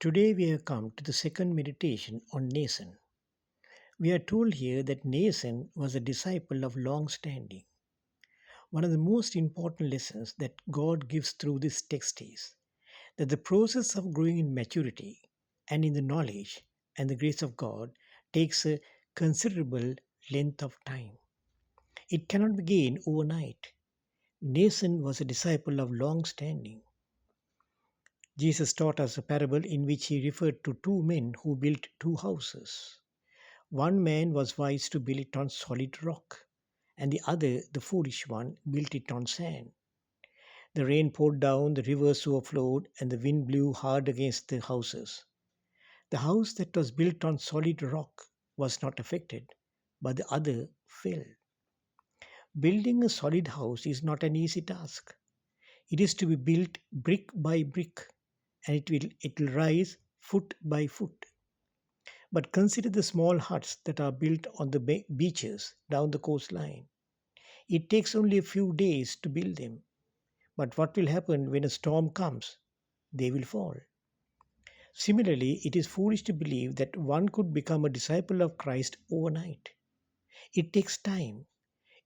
Today we have come to the second meditation on Nathan. We are told here that Nathan was a disciple of long standing. One of the most important lessons that God gives through this text is that the process of growing in maturity and in the knowledge and the grace of God takes a considerable length of time. It cannot begin overnight. Nathan was a disciple of long standing. Jesus taught us a parable in which he referred to two men who built two houses. One man was wise to build it on solid rock, and the other, the foolish one, built it on sand. The rain poured down, the rivers overflowed, and the wind blew hard against the houses. The house that was built on solid rock was not affected, but the other fell. Building a solid house is not an easy task. It is to be built brick by brick, and it will rise foot by foot. But consider the small huts that are built on the beaches down the coastline. It takes only a few days to build them. But what will happen when a storm comes? They will fall. Similarly, it is foolish to believe that one could become a disciple of Christ overnight. It takes time.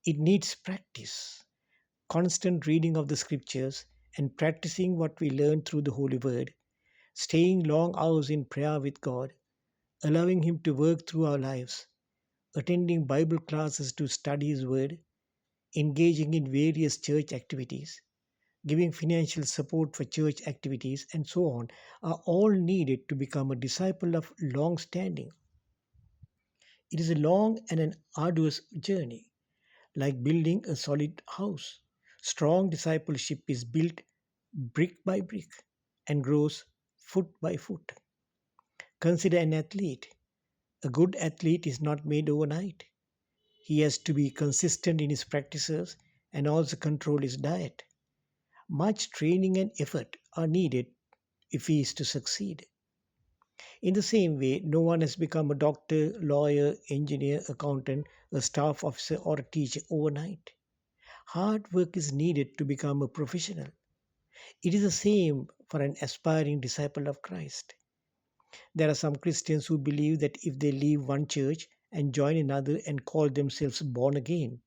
It needs practice, constant reading of the scriptures, and practicing what we learn through the Holy Word, staying long hours in prayer with God, allowing Him to work through our lives, attending Bible classes to study His Word, engaging in various church activities, giving financial support for church activities, and so on, are all needed to become a disciple of long standing. It is a long and an arduous journey, like building a solid house. Strong discipleship is built brick by brick and grows foot by foot. Consider an athlete. A good athlete is not made overnight. He has to be consistent in his practices and also control his diet. Much training and effort are needed if he is to succeed. In the same way, no one has become a doctor, lawyer, engineer, accountant, a staff officer, or a teacher overnight. Hard work is needed to become a professional. It is the same for an aspiring disciple of Christ. There are some Christians who believe that if they leave one church and join another and call themselves born again,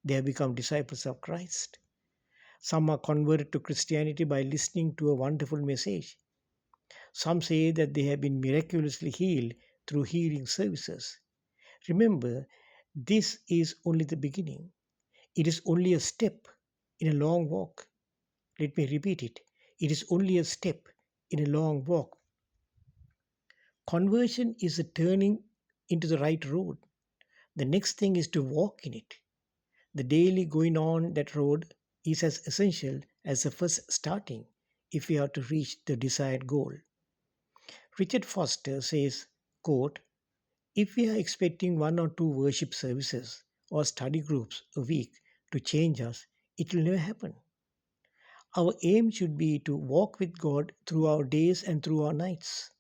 they have become disciples of Christ. Some are converted to Christianity by listening to a wonderful message. Some say that they have been miraculously healed through healing services. Remember, this is only the beginning. It is only a step in a long walk. Let me repeat it. It is only a step in a long walk. Conversion is a turning into the right road. The next thing is to walk in it. The daily going on that road is as essential as the first starting if we are to reach the desired goal. Richard Foster says, quote, if we are expecting one or two worship services or study groups a week to change us, it will never happen. Our aim should be to walk with God through our days and through our nights.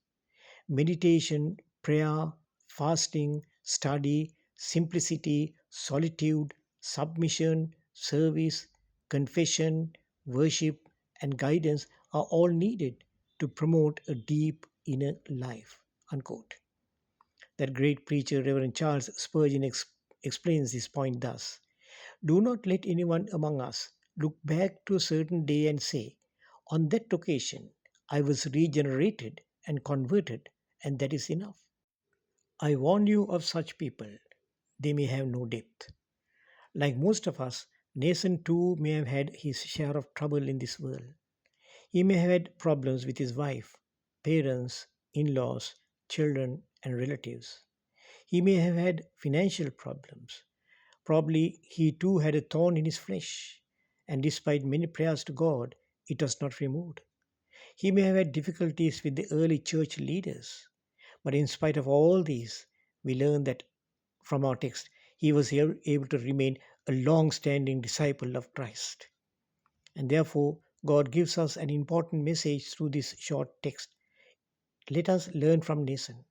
Meditation, prayer, fasting, study, simplicity, solitude, submission, service, confession, worship, and guidance are all needed to promote a deep inner life. Unquote. That great preacher, Reverend Charles Spurgeon, explains this point thus: do not let anyone among us look back to a certain day and say, on that occasion I was regenerated and converted, and that is enough. I warn you of such people. They may have no depth. Like most of us, Nathan too may have had his share of trouble in this world. He may have had problems with his wife, parents, in laws, children, and relatives. He may have had financial problems. Probably he too had a thorn in his flesh, and despite many prayers to God, it was not removed. He may have had difficulties with the early church leaders, but in spite of all these, we learn that from our text, he was able to remain a long standing disciple of Christ. And therefore, God gives us an important message through this short text. Let us learn from Nathan.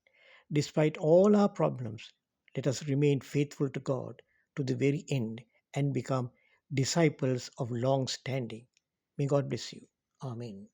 Despite all our problems, let us remain faithful to God to the very end and become disciples of long standing. May God bless you. Amen.